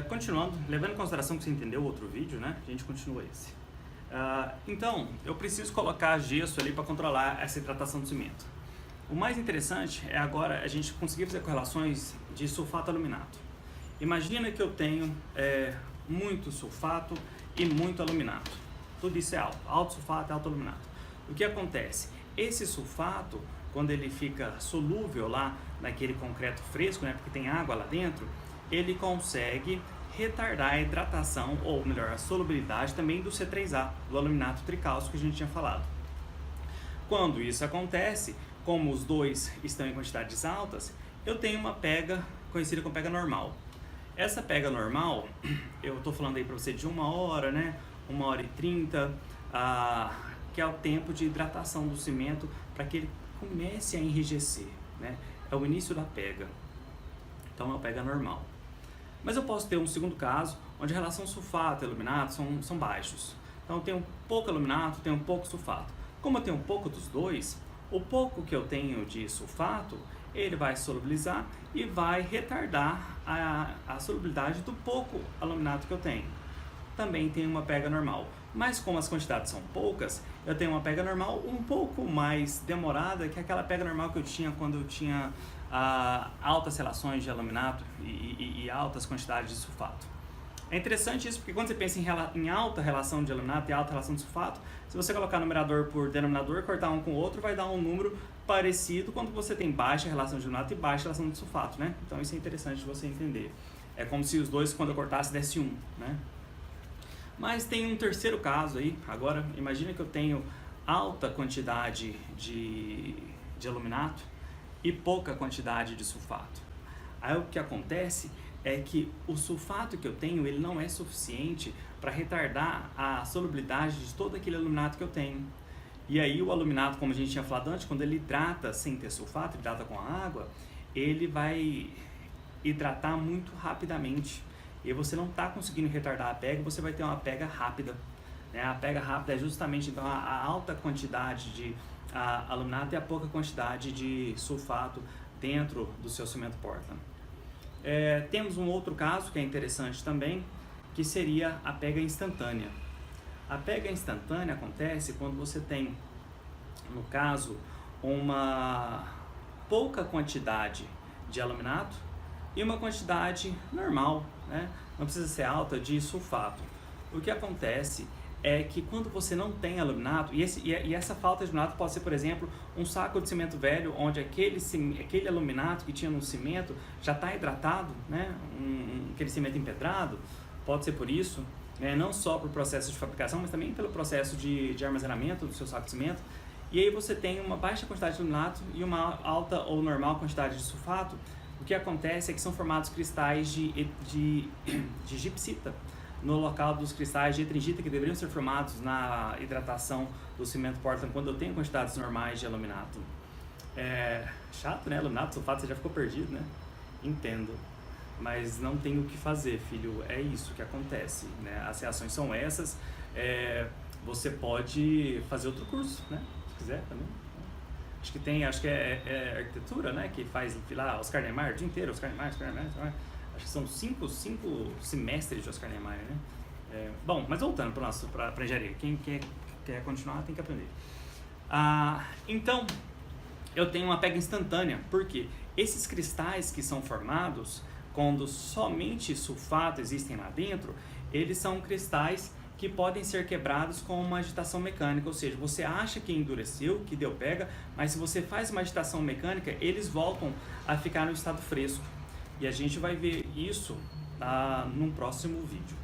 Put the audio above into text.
Continuando, levando em consideração que você entendeu o outro vídeo, né? A gente continua esse. Então, eu preciso colocar gesso ali para controlar essa hidratação do cimento. O mais interessante é agora a gente conseguir fazer correlações de sulfato aluminato. Imagina que eu tenho muito sulfato e muito aluminato. Tudo isso é alto sulfato e alto aluminato. O que acontece? Esse sulfato, quando ele fica solúvel lá naquele concreto fresco, né, porque tem água lá dentro, ele consegue retardar a hidratação, ou melhor, a solubilidade também do C3A, do aluminato tricálcico que a gente tinha falado. Quando isso acontece, como os dois estão em quantidades altas, eu tenho uma pega conhecida como pega normal. Essa pega normal, eu estou falando aí para você de 1 hora, né? 1h30, que é o tempo de hidratação do cimento para que ele comece a enrijecer, né? É o início da pega. Então é uma pega normal. Mas eu posso ter um segundo caso, onde a relação sulfato e aluminato são baixos. Então eu tenho pouco aluminato, tenho pouco sulfato. Como eu tenho pouco dos dois, o pouco que eu tenho de sulfato, ele vai solubilizar e vai retardar a solubilidade do pouco aluminato que eu tenho. Também tem uma pega normal. Mas como as quantidades são poucas, eu tenho uma pega normal um pouco mais demorada que aquela pega normal que eu tinha quando eu tinha altas relações de aluminato e altas quantidades de sulfato. É interessante isso porque quando você pensa em alta relação de aluminato e alta relação de sulfato, se você colocar numerador por denominador, cortar um com o outro, vai dar um número parecido quando você tem baixa relação de aluminato e baixa relação de sulfato, né? Então isso é interessante de você entender. É como se os dois, quando eu cortasse, desse 1, né? Mas tem um terceiro caso aí. Agora, imagina que eu tenho alta quantidade de aluminato e pouca quantidade de sulfato. Aí o que acontece é que o sulfato que eu tenho, ele não é suficiente para retardar a solubilidade de todo aquele aluminato que eu tenho. E aí o aluminato, como a gente tinha falado antes, quando ele hidrata sem ter sulfato, hidrata com a água, ele vai hidratar muito rapidamente. E você não está conseguindo retardar a pega, você vai ter uma pega rápida. Né? A pega rápida é justamente então, a alta quantidade de aluminato e a pouca quantidade de sulfato dentro do seu cimento Portland. Temos um outro caso que é interessante também, que seria a pega instantânea. A pega instantânea acontece quando você tem, no caso, uma pouca quantidade de aluminato e uma quantidade normal, né? Não precisa ser alta, de sulfato. O que acontece é que quando você não tem aluminato, e essa falta de aluminato pode ser, por exemplo, um saco de cimento velho, onde aquele aluminato que tinha no cimento já está hidratado, né? Aquele cimento empedrado, pode ser por isso, né? Não só por processo de fabricação, mas também pelo processo de armazenamento do seu saco de cimento. E aí você tem uma baixa quantidade de aluminato e uma alta ou normal quantidade de sulfato. O que acontece é que são formados cristais de gipsita no local dos cristais de etringita que deveriam ser formados na hidratação do cimento Portland quando eu tenho quantidades normais de aluminato. Chato, né? Aluminato, sulfato, você já ficou perdido, né? Entendo. Mas não tem o que fazer, filho. É isso que acontece, né? As reações são essas. Você pode fazer outro curso, né? Se quiser também. Acho que é arquitetura, né? Que faz lá Oscar Niemeyer o dia inteiro, Oscar Niemeyer. Acho que são 5 semestres de Oscar Niemeyer, né? Bom, mas voltando para engenharia, quem quer continuar tem que aprender. Então, eu tenho uma pega instantânea, porque esses cristais que são formados, quando somente sulfato existem lá dentro, eles são cristais que podem ser quebrados com uma agitação mecânica, ou seja, você acha que endureceu, que deu pega, mas se você faz uma agitação mecânica, eles voltam a ficar no estado fresco. E a gente vai ver isso num próximo vídeo.